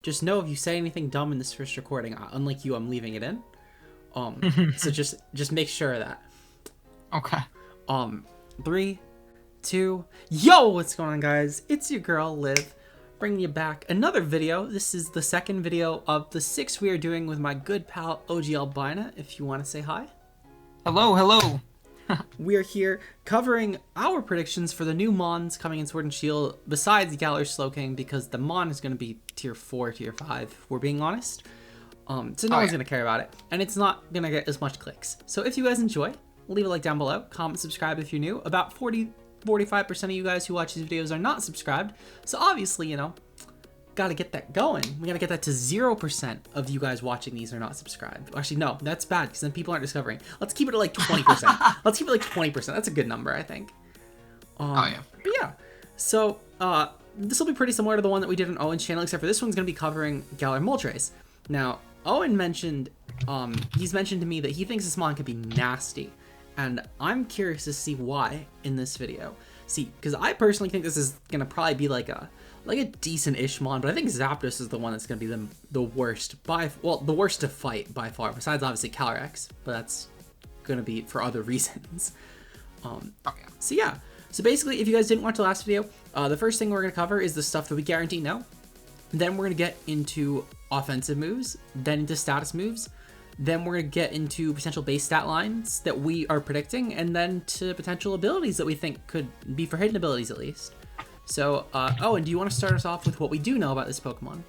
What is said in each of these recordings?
Just know if you say anything dumb in this first recording, unlike you, I'm leaving it in. So just make sure of that. Okay. 3, 2, yo, what's going on, guys? It's your girl Liv, bringing you back another video. This is the second video of the 6 we are doing with my good pal OGalbina. If you want to say hi. Hello. We are here covering our predictions for the new Mons coming in Sword and Shield, besides Galar Slowking, because the Mon is going to be tier 4, tier 5, if we're being honest. So no one's going to care about it, and it's not going to get as much clicks. So if you guys enjoy, leave a like down below, comment, subscribe if you're new. About 45% of you guys who watch these videos are not subscribed, so obviously, you know, gotta get that going. We gotta get that to 0% of you guys watching these are not subscribed. Actually, no, that's bad, because then people aren't discovering. Let's keep it at like 20%. Let's keep it like 20%. That's a good number, I think. But yeah, so this will be pretty similar to the one that we did on Owen's channel, except for this one's gonna be covering Galarian Moltres. Now, Owen mentioned, he's mentioned to me that he thinks this mon could be nasty, and I'm curious to see why in this video. See, because I personally think this is gonna probably be like a decent-ish mon, but I think Zapdos is the one that's gonna be the worst the worst to fight by far, besides obviously Calyrex, but that's gonna be for other reasons. So yeah, so basically, if you guys didn't watch the last video, the first thing we're gonna cover is the stuff that we guarantee know. Then we're gonna get into offensive moves, then into status moves, then we're gonna get into potential base stat lines that we are predicting, and then to potential abilities that we think could be for hidden abilities at least. So, Owen, do you want to start us off with what we do know about this Pokemon?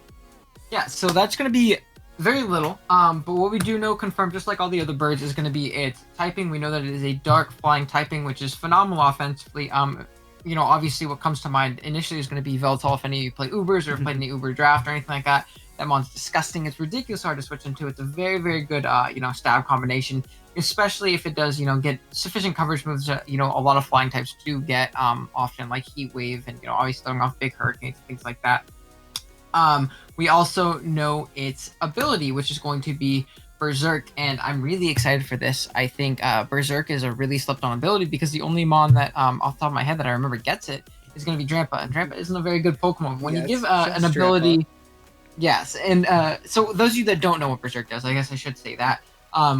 Yeah, so that's going to be very little, but what we do know confirmed, just like all the other birds, is going to be its typing. We know that it is a dark flying typing, which is phenomenal offensively. You know, obviously what comes to mind initially is going to be Veltal if any of you play Ubers or played any Uber draft or anything like that. That mon's disgusting. It's ridiculous hard to switch into. It's a very, very good, you know, stab combination, especially if it does, you know, get sufficient coverage moves that, you know, a lot of flying types do get often, like Heat Wave and, you know, always throwing off big hurricanes, things like that. We also know its ability, which is going to be Berserk, and I'm really excited for this. I think Berserk is a really slept on ability because the only mon that, off the top of my head, that I remember gets it is going to be Drampa, and Drampa isn't a very good Pokemon. When you give an ability... Drampa. Yes, and so those of you that don't know what Berserk does, I guess I should say that.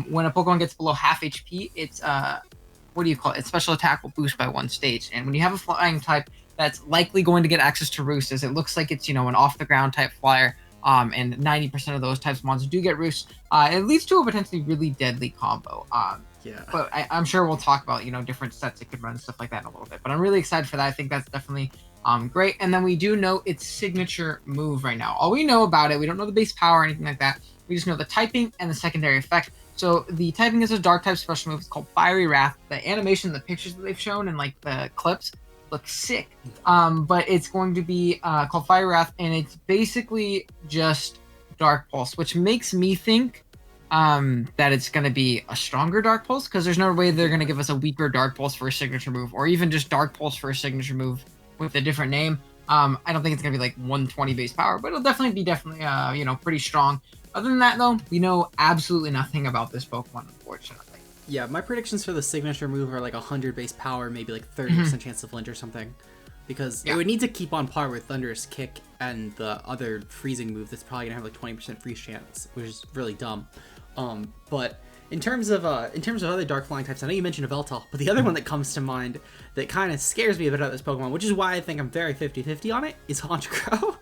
When a Pokemon gets below half HP, it's, what do you call it? Its special attack will boost by 1 stage. And when you have a flying type that's likely going to get access to Roost, as it looks like it's, you know, an off-the-ground type flyer, and 90% of those types of monsters do get Roost, it leads to a potentially really deadly combo. Yeah. But I'm sure we'll talk about, you know, different sets it could run and stuff like that in a little bit. But I'm really excited for that. I think that's definitely... great. And then we do know its signature move right now. All we know about it, we don't know the base power or anything like that. We just know the typing and the secondary effect. So the typing is a dark type special move. It's called Fiery Wrath. The animation, the pictures that they've shown and like the clips look sick. But it's going to be called Fiery Wrath, and it's basically just Dark Pulse, which makes me think that it's going to be a stronger Dark Pulse, because there's no way they're going to give us a weaker Dark Pulse for a signature move, or even just Dark Pulse for a signature move with a different name. I don't think it's gonna be like 120 base power, but it'll definitely be you know, pretty strong. Other than that, though, we know absolutely nothing about this Pokemon, unfortunately. Yeah, my predictions for the signature move are like 100 base power, maybe like 30% chance to flinch or something, because it would need to keep on par with Thunderous Kick and the other freezing move that's probably gonna have like 20% freeze chance, which is really dumb. But in terms of other dark flying types, I know you mentioned Veltal, but the other one that comes to mind that kind of scares me a bit about this Pokemon, which is why I think I'm very 50-50 on it, is Honchkrow.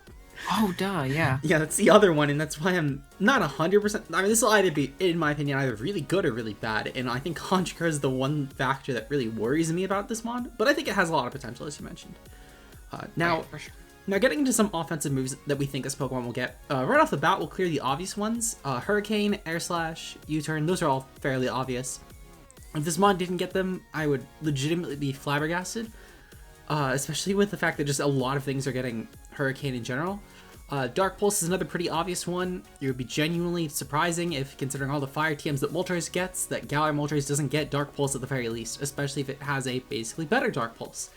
Oh, duh, yeah. Yeah, that's the other one, and that's why I'm not 100%... I mean, this will either be, in my opinion, either really good or really bad, and I think Honchkrow is the one factor that really worries me about this mod, but I think it has a lot of potential, as you mentioned. Now, for sure. Now, getting into some offensive moves that we think this Pokemon will get, right off the bat, we'll clear the obvious ones. Hurricane, Air Slash, U-Turn, those are all fairly obvious. If this mod didn't get them, I would legitimately be flabbergasted, especially with the fact that just a lot of things are getting Hurricane in general. Dark Pulse is another pretty obvious one. It would be genuinely surprising if, considering all the fire TMs that Moltres gets, that Galarian Moltres doesn't get Dark Pulse at the very least, especially if it has a basically better Dark Pulse.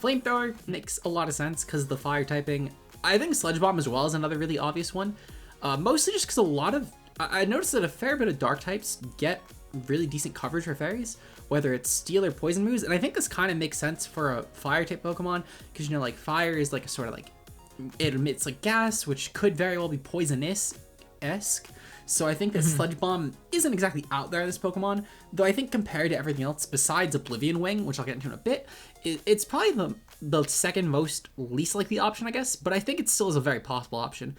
Flamethrower makes a lot of sense because the fire typing. I think Sludge Bomb as well is another really obvious one. Mostly just because I noticed that a fair bit of dark types get really decent coverage for fairies, whether it's steel or poison moves, and I think this kind of makes sense for a fire type Pokemon because, you know, like fire is like a sort of like It emits like gas, which could very well be poisonous-esque. So I think that Sludge Bomb isn't exactly out there in this Pokemon, though I think compared to everything else besides Oblivion Wing, which I'll get into in a bit, it's probably the second most least likely option, I guess, but I think it still is a very possible option.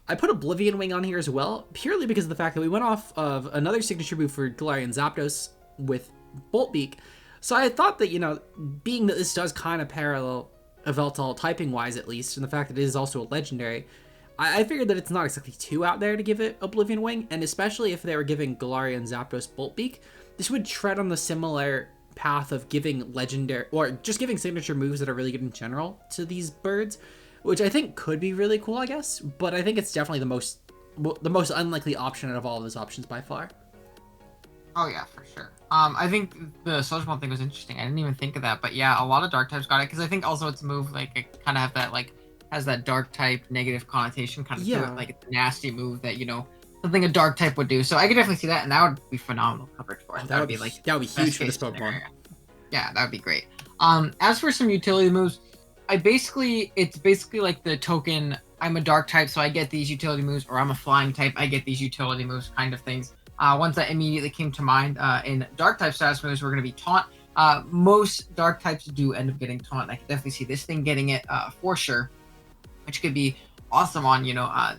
I put Oblivion Wing on here as well, purely because of the fact that we went off of another signature move for Galarian Zapdos with Bolt Beak. So I thought that, being that this does kind of parallel Yveltal typing-wise at least, and the fact that it is also a legendary, I figured that it's not exactly too out there to give it Oblivion Wing, and especially if they were giving Galarian Zapdos Bolt Beak, this would tread on the similar path of giving legendary, or just giving signature moves that are really good in general to these birds, which I think could be really cool, I guess, but I think it's definitely the most unlikely option out of all of those options by far. Oh yeah, for sure. I think the Sludge Bomb thing was interesting. I didn't even think of that, but yeah, a lot of dark types got it, because I think also its move, like, it kind of have that, like, has that dark type negative connotation kind of to it, like it's a nasty move that, something a dark type would do. So I could definitely see that, and that would be phenomenal coverage for it. That would be huge for this Pokemon. Scenario. Yeah, that would be great. As for some utility moves, it's basically like the token, I'm a dark type, so I get these utility moves, or I'm a flying type, I get these utility moves kind of things. Ones that immediately came to mind in dark type status moves were going to be Taunt. Most dark types do end up getting Taunt. I can definitely see this thing getting it for sure, which could be awesome on,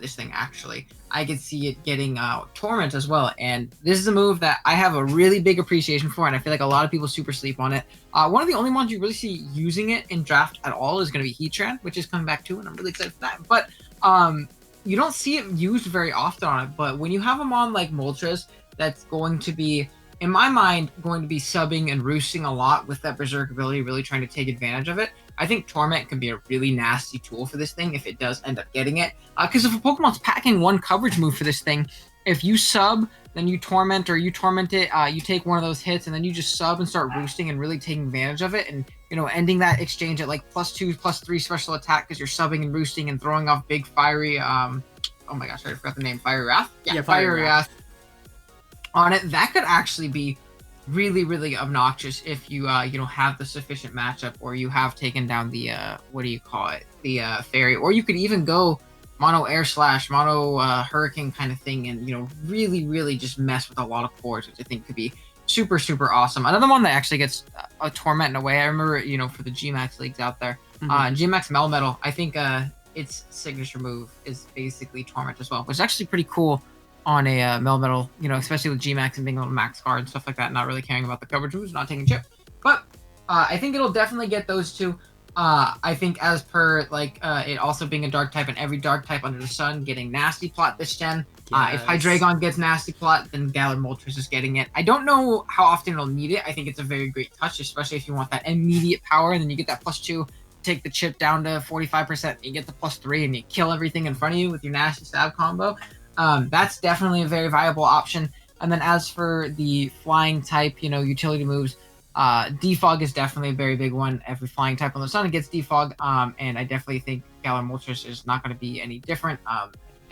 this thing actually. I could see it getting Torment as well, and this is a move that I have a really big appreciation for, and I feel like a lot of people super sleep on it. One of the only ones you really see using it in draft at all is going to be Heatran, which is coming back too, and I'm really excited for that. But you don't see it used very often on it, but when you have them on like Moltres, that's going to be, in my mind, going to be subbing and roosting a lot with that Berserk ability, really trying to take advantage of it. I think Torment can be a really nasty tool for this thing if it does end up getting it. Because if a Pokemon's packing one coverage move for this thing, if you sub, then you Torment, or you Torment it, you take one of those hits, and then you just sub and start roosting and really taking advantage of it, and, ending that exchange at like +2, +3 special attack because you're subbing and roosting and throwing off big fiery, oh my gosh, I forgot the name, Fiery Wrath? Yeah, Fiery Wrath. On it, that could actually be really, really obnoxious if you have the sufficient matchup, or you have taken down the the fairy, or you could even go mono air slash, mono hurricane kind of thing, and really just mess with a lot of cores, which I think could be super, super awesome. Another one that actually gets a Torment in a way, I remember for the Gmax leagues out there, Gmax Melmetal, I think its signature move is basically Torment as well, which is actually pretty cool on a Melmetal, especially with Gmax and being able to max guard and stuff like that, not really caring about the coverage moves, not taking chip. But I think it'll definitely get those two. I think as per it also being a dark type, and every dark type under the sun getting Nasty Plot this gen. Yes. If Hydreigon gets Nasty Plot, then Galar Moltres is getting it. I don't know how often it'll need it. I think it's a very great touch, especially if you want that immediate power, and then you get that +2, take the chip down to 45%, you get the +3, and you kill everything in front of you with your Nasty Stab combo. That's definitely a very viable option. And then as for the flying type, utility moves, Defog is definitely a very big one. Every flying type on the sun gets Defog, and I definitely think Galar Moltres is not going to be any different.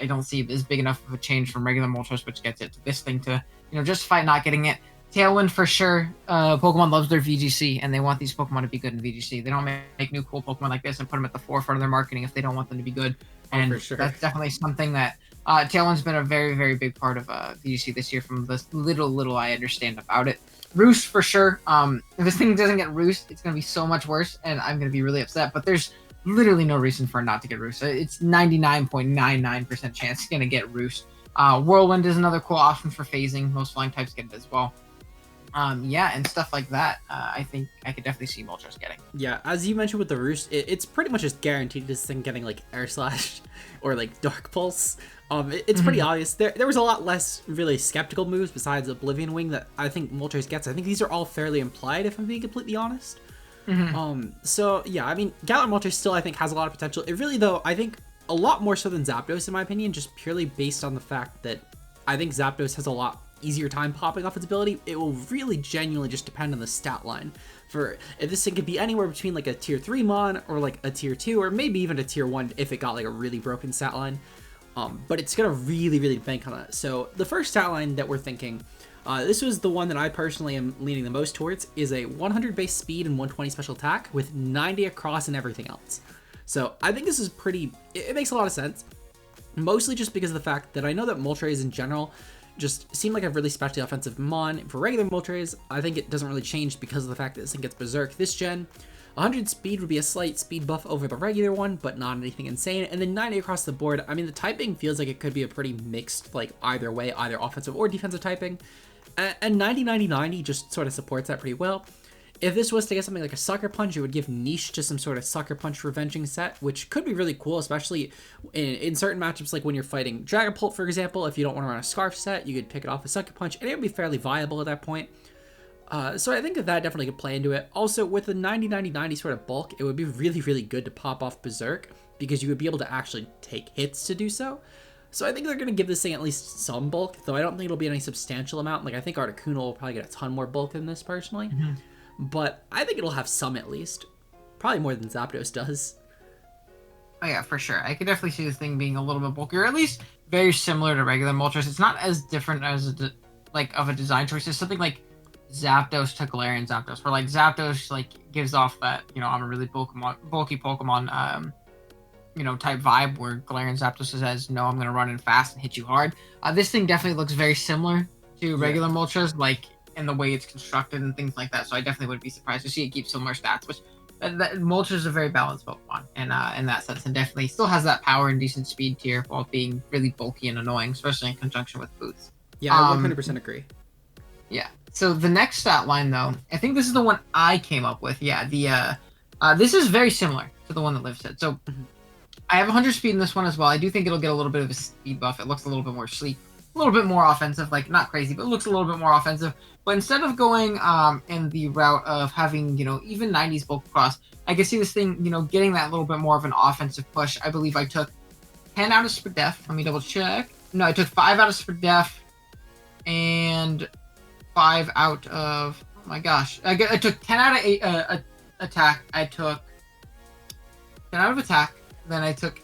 I don't see it as big enough of a change from regular Moltres, which gets it to this thing to, justify not getting it. Tailwind for sure. Pokemon loves their VGC, and they want these Pokemon to be good in VGC. They don't make new cool Pokemon like this and put them at the forefront of their marketing if they don't want them to be good. And for sure, that's definitely something that Tailwind's been a very, very big part of VGC this year from the little I understand about it. Roost for sure. If this thing doesn't get Roost, it's going to be so much worse, and I'm going to be really upset. But there's literally no reason for it not to get Roost. It's 99.99% chance it's going to get Roost. Whirlwind is another cool option for phasing. Most flying types get it as well. And stuff like that. I think I could definitely see Moltres getting. Yeah, as you mentioned with the Roost, it's pretty much just guaranteed this thing getting like Air Slash or like Dark Pulse. It's pretty obvious. There was a lot less really skeptical moves besides Oblivion Wing that I think Moltres gets. I think these are all fairly implied, if I'm being completely honest. So yeah, I mean, Galar Moltres still I think has a lot of potential. It really though, I think a lot more so than Zapdos in my opinion, just purely based on the fact that I think Zapdos has a lot easier time popping off its ability. It will really genuinely just depend on the stat line. For if this thing could be anywhere between like a tier 3 mon or like a tier 2 or maybe even a tier 1 if it got like a really broken stat line. But it's gonna really bank on that. So the first stat line that we're thinking, this was the one that I personally am leaning the most towards, is a 100 base speed and 120 special attack with 90 across and everything else. So I think this is it makes a lot of sense. Mostly just because of the fact that I know that Moltres in general just seem like a really specially offensive mon. For regular Moltres, I think it doesn't really change because of the fact that this thing gets Berserk this gen. 100 speed would be a slight speed buff over the regular one, but not anything insane. And then 90 across the board, I mean, the typing feels like it could be a pretty mixed, like, either way, either offensive or defensive typing. And 90-90-90 just sort of supports that pretty well. If this was to get something like a Sucker Punch, it would give niche to some sort of Sucker Punch revenging set, which could be really cool, especially in certain matchups, like when you're fighting Dragapult, for example. If you don't want to run a Scarf set, you could pick it off a Sucker Punch, and it would be fairly viable at that point. So I think that definitely could play into it. Also, with the 90-90-90 sort of bulk, it would be really, really good to pop off Berserk, because you would be able to actually take hits to do so. So I think they're going to give this thing at least some bulk, though I don't think it'll be any substantial amount. Like, I think Articuno will probably get a ton more bulk than this, personally. Mm-hmm. But I think it'll have some at least. Probably more than Zapdos does. Oh yeah, for sure. I could definitely see this thing being a little bit bulkier, or at least very similar to regular Moltres. It's not as different as of a design choice. It's something like Zapdos to Galarian Zapdos, where like Zapdos like gives off that, you know, I'm a really bulky Pokemon type vibe, where Galarian Zapdos says, no, I'm gonna run in fast and hit you hard. This thing definitely looks very similar to regular Moltres, like in the way it's constructed and things like that. So I definitely wouldn't be surprised to see it keep similar stats, which Moltres is a very balanced Pokemon in that sense, and definitely still has that power and decent speed tier while being really bulky and annoying, especially in conjunction with boots. Yeah, I 100% agree. Yeah. So the next stat line, though, I think this is the one I came up with. Yeah, this is very similar to the one that Liv said. So I have 100 speed in this one as well. I do think it'll get a little bit of a speed buff. It looks a little bit more sleek, a little bit more offensive, like not crazy, but it looks a little bit more offensive. But instead of going in the route of having, even 90s bulk cross, I can see this thing, getting that little bit more of an offensive push. I believe I took 10 out of Spadef. Let me double check. No, I took 5 out of Spadef and 5 out of, oh my gosh. I took 10 out of 8 attack. I took 10 out of attack. Then I took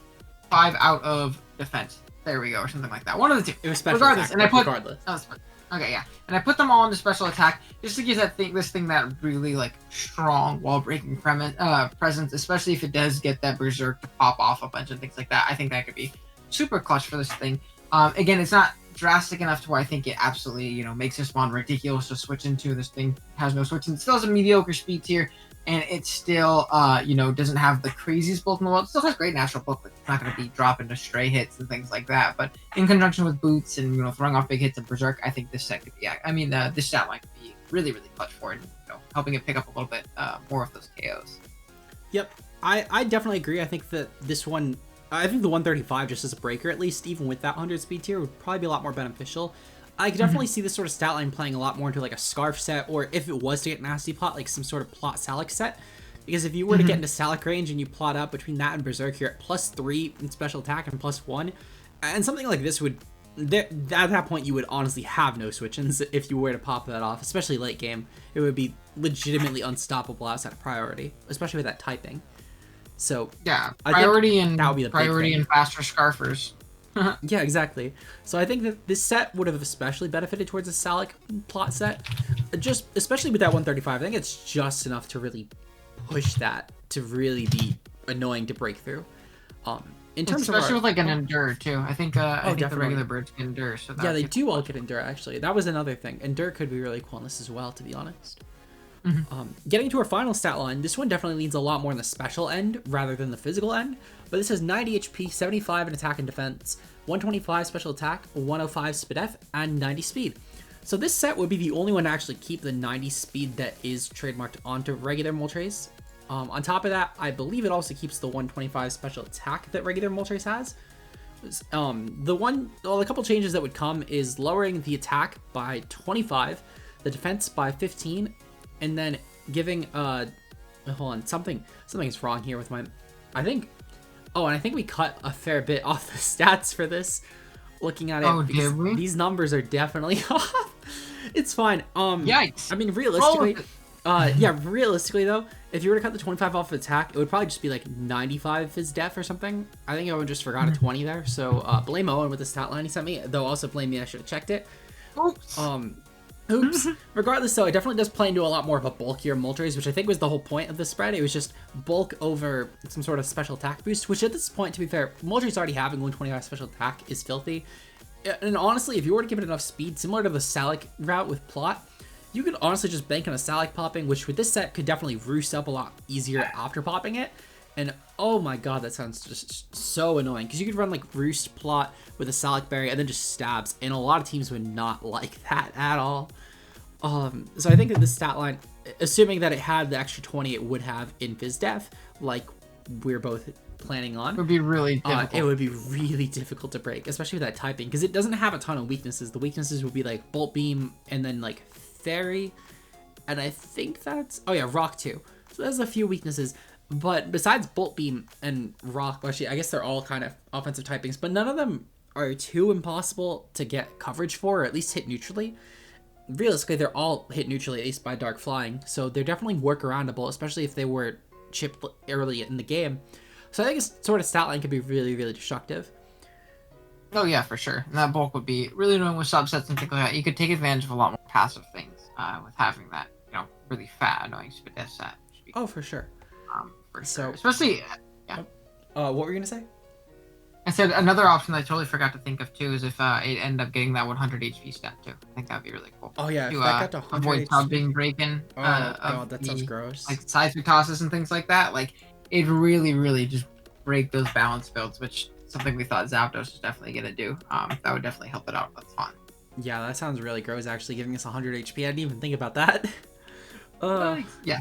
5 out of defense. There we go, or something like that. One of the two. It was special regardless, attack, regardless. Okay, yeah. And I put them all into special attack just to give this thing that really like strong wall breaking presence, especially if it does get that Berserk to pop off a bunch of things like that. I think that could be super clutch for this thing. Again, it's not drastic enough to where I think it absolutely, makes this mon ridiculous to switch into. This thing has no switch, and it still has a mediocre speed tier, and it still, doesn't have the craziest bulk in the world. It still has great natural bulk, but it's not going to be dropping to stray hits and things like that. But in conjunction with boots and, throwing off big hits and Berserk, I think this set could be, this stat line could be really, really clutch for it, helping it pick up a little bit more of those KOs. Yep, I definitely agree. I think that this one, I think the 135 just as a breaker, at least, even with that 100 speed tier, would probably be a lot more beneficial. I could definitely see this sort of stat line playing a lot more into like a Scarf set, or if it was to get Nasty Plot, like some sort of Plot Salic set. Because if you were to get into Salic range and you plot up between that and Berserk, you're at +3 in special attack and +1. And something like this would, at that point, you would honestly have no switch-ins if you were to pop that off, especially late game. It would be legitimately unstoppable outside of priority, especially with that typing. So yeah, priority and faster Scarfers. Yeah, exactly. So I think that this set would have especially benefited towards a Salic plot set. Just, especially with that 135, I think it's just enough to really push that to really be annoying to break through. In terms especially with like an Endure too. I think the regular birds can Endure. So yeah, they do all get Endure actually. That was another thing. Endure could be really cool in this as well, to be honest. Getting to our final stat line, this one definitely leans a lot more on the special end rather than the physical end, but this has 90 HP, 75 in attack and defense, 125 special attack, 105 Spadef, and 90 speed. So this set would be the only one to actually keep the 90 speed that is trademarked onto regular Moltres. On top of that, I believe it also keeps the 125 special attack that regular Moltres has. A couple changes that would come is lowering the attack by 25, the defense by 15, and then giving hold on, something is wrong here with my, I think we cut a fair bit off the stats for this, looking at it. Oh, did we? These numbers are definitely off. It's fine. Yikes. I mean, realistically though, if you were to cut the 25 off of attack, it would probably just be like 95 is def or something. I think I would just forgot a 20 there. So blame Owen with the stat line he sent me, though also blame me, I should have checked it. Oops. Oops. Regardless, though, it definitely does play into a lot more of a bulkier Moltres, which I think was the whole point of the spread. It was just bulk over some sort of special attack boost, which at this point, to be fair, Moltres already having 125 special attack is filthy. And honestly, if you were to give it enough speed, similar to the Salic route with Plot, you could honestly just bank on a Salic popping, which with this set could definitely roost up a lot easier after popping it. And oh my god, that sounds just so annoying, because you could run like Roost Plot with a Salic Berry and then just stabs, and a lot of teams would not like that at all. So I think that this stat line, assuming that it had the extra 20 it would have in Fizz Def, like we're both planning on, would be really difficult. It would be really difficult to break, especially with that typing, because it doesn't have a ton of weaknesses. The weaknesses would be like Bolt Beam and then like Fairy, and I think that's, oh yeah, Rock too. So there's a few weaknesses. But besides Bolt Beam and Rock, actually, I guess they're all kind of offensive typings, but none of them are too impossible to get coverage for, or at least hit neutrally. Realistically, they're all hit neutrally, at least by Dark Flying, so they're definitely workaroundable, especially if they were chipped early in the game. So I think this sort of stat line could be really, really destructive. Oh yeah, for sure. And that bulk would be really annoying with subsets and things like that. You could take advantage of a lot more passive things with having that, really fat, annoying Spadef set. Oh, for sure. For sure. Especially, yeah. What were you gonna say? I said another option that I totally forgot to think of too is if it ended up getting that 100 HP stat too. I think that'd be really cool. Oh yeah, if that got to 100 avoid sub being breaking. Oh god, that sounds gross. Like seismic tosses and things like that. Like it'd really just break those balance builds, which is something we thought Zapdos was definitely gonna do. That would definitely help it out a ton. Yeah, that sounds really gross. Actually, giving us 100 HP. I didn't even think about that. Yeah.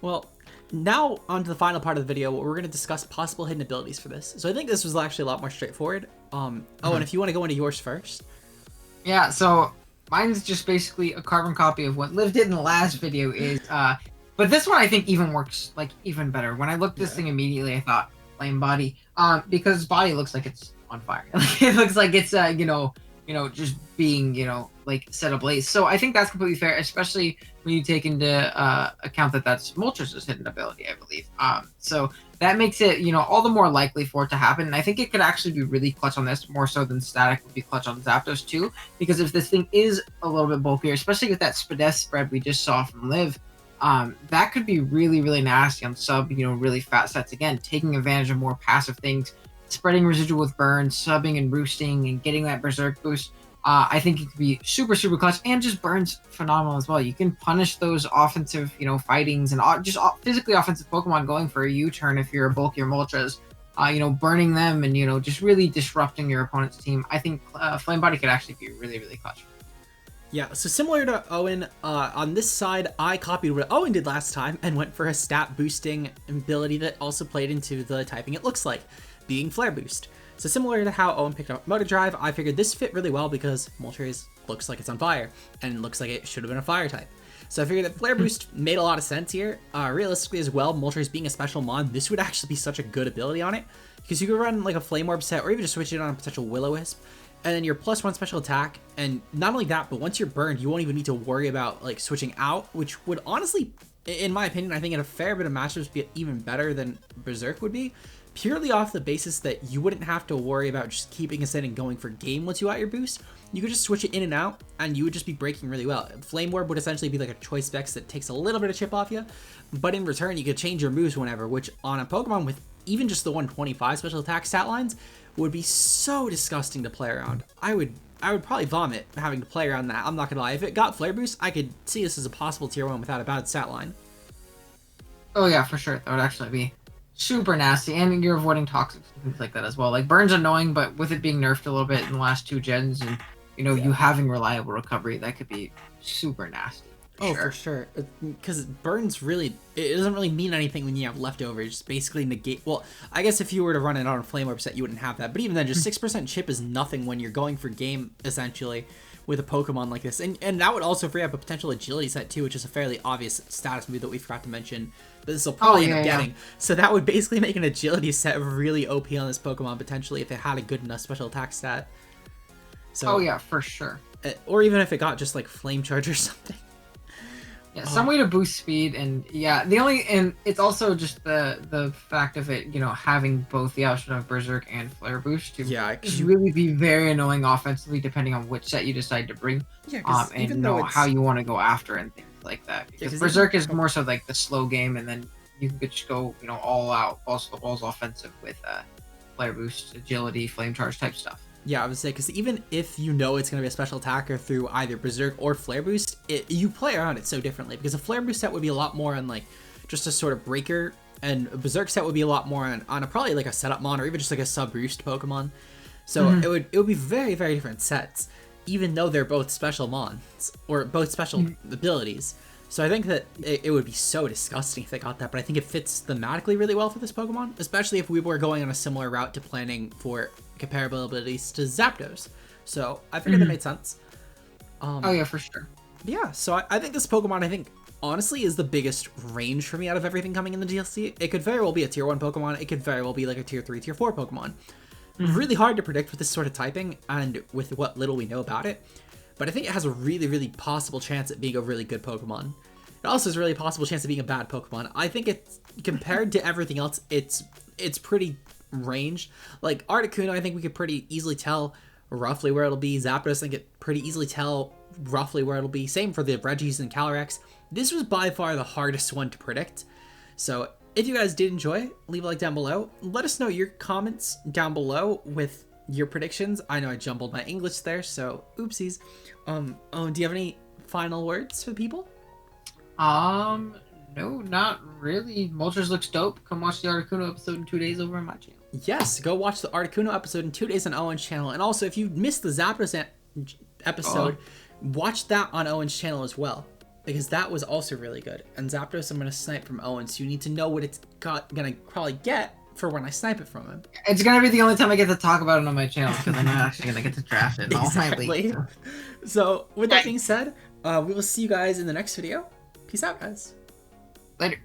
Well. Now, on to the final part of the video, where we're going to discuss possible hidden abilities for this. So I think this was actually a lot more straightforward. Oh, and if you want to go into yours first. Yeah, so mine's just basically a carbon copy of what Liv did in the last video is, but this one I think even works, like, even better. When I looked at this thing immediately, I thought, flame body, because his body looks like it's on fire. It looks like it's, just being, like set ablaze. So I think that's completely fair, especially when you take into account that that's Moltres' hidden ability, I believe. So that makes it, all the more likely for it to happen. And I think it could actually be really clutch on this, more so than Static would be clutch on Zapdos too. Because if this thing is a little bit bulkier, especially with that Spadef spread we just saw from Liv, that could be really nasty on sub, really fat sets. Again, taking advantage of more passive things, spreading residual with burn, subbing and roosting, and getting that berserk boost. I think it could be super clutch, and just burns phenomenal as well. You can punish those offensive, fightings and just physically offensive Pokemon going for a U-turn if you're a bulkier Moltres. Burning them and just really disrupting your opponent's team. I think Flame Body could actually be really clutch. Yeah, so similar to Owen, on this side, I copied what Owen did last time and went for a stat boosting ability that also played into the typing it looks like, being Flare Boost. So similar to how Owen picked up Motor Drive, I figured this fit really well because Moltres looks like it's on fire, and looks like it should have been a fire type. So I figured that Flare Boost made a lot of sense here. Realistically as well, Moltres being a special mon, this would actually be such a good ability on it, because you could run like a Flame Orb set, or even just switch it on a potential Will-O-Wisp, and then your +1 special attack, and not only that, but once you're burned, you won't even need to worry about like switching out, which would honestly, in my opinion, I think in a fair bit of matchups be even better than Berserk would be. Purely off the basis that you wouldn't have to worry about just keeping us in and going for game once you got your boost. You could just switch it in and out, and you would just be breaking really well. Flame Orb would essentially be like a choice specs that takes a little bit of chip off you, but in return, you could change your moves whenever, which on a Pokemon with even just the 125 special attack stat lines would be so disgusting to play around. I would probably vomit having to play around that. I'm not gonna lie. If it got Flare Boost, I could see this as a possible tier 1 without a bad stat line. Oh yeah, for sure. That would actually be super nasty, and you're avoiding toxics and things like that as well. Like Burn's annoying, but with it being nerfed a little bit in the last 2 gens, and you having reliable recovery, that could be super nasty. For sure. Because Burn's really, it doesn't really mean anything when you have leftovers. Just basically negate. Well, I guess if you were to run it on a Flame Orb set, you wouldn't have that. But even then, just 6% chip is nothing when you're going for game essentially with a Pokemon like this. And that would also free up a potential agility set too, which is a fairly obvious status move that we forgot to mention that this will probably end up getting. So that would basically make an agility set really OP on this Pokemon potentially if it had a good enough special attack stat. So, for sure. Or even if it got just like Flame Charge or something. Yeah, some way to boost speed, and yeah, and it's also just the fact of it, having both the option of Berserk and Flare Boost to just really be very annoying offensively, depending on which set you decide to bring, and even though how you want to go after and things like that. Because Berserk is more so like the slow game, and then you can just go, all out, balls to the walls offensive with Flare Boost, agility, flame charge type stuff. Yeah, I would say, because even if you know it's going to be a special attacker through either Berserk or Flare Boost, you play around it so differently. Because a Flare Boost set would be a lot more on, like, just a sort of breaker, and a Berserk set would be a lot more on a probably, like, a setup mon, or even just, like, a sub-boost Pokemon. So it would be very, very different sets, even though they're both special mons, or both special abilities. So I think that it would be so disgusting if they got that, but I think it fits thematically really well for this Pokemon, especially if we were going on a similar route to planning for comparable abilities to Zapdos. So I figured that made sense. Oh yeah, for sure. Yeah, so I think this Pokemon, honestly, is the biggest range for me out of everything coming in the DLC. It could very well be a tier 1 Pokemon, it could very well be like a tier 3, tier 4 Pokemon. Really hard to predict with this sort of typing, and with what little we know about it. But I think it has a really, really possible chance at being a really good Pokemon. It also has a really possible chance of being a bad Pokemon. I think it's, compared to everything else, it's pretty ranged. Like, Articuno, I think we could pretty easily tell roughly where it'll be. Zapdos, I think it pretty easily tell roughly where it'll be. Same for the Regis and Calyrex. This was by far the hardest one to predict. So, if you guys did enjoy, leave a like down below. Let us know your comments down below with your predictions. I know I jumbled my English there, so oopsies. Do you have any final words for the people? No, not really. Moltres looks dope. Come watch the Articuno episode in 2 days over on my channel. Yes, go watch the Articuno episode in 2 days on Owen's channel. And also, if you missed the Zapdos episode, watch that on Owen's channel as well, because that was also really good. And Zapdos, I'm going to snipe from Owen, so you need to know what it's going to probably get for when I snipe it from him. It's going to be the only time I get to talk about it on my channel, because I'm not actually going to get to draft it in all my leagues. So, with that being said, we will see you guys in the next video. Peace out, guys. Later.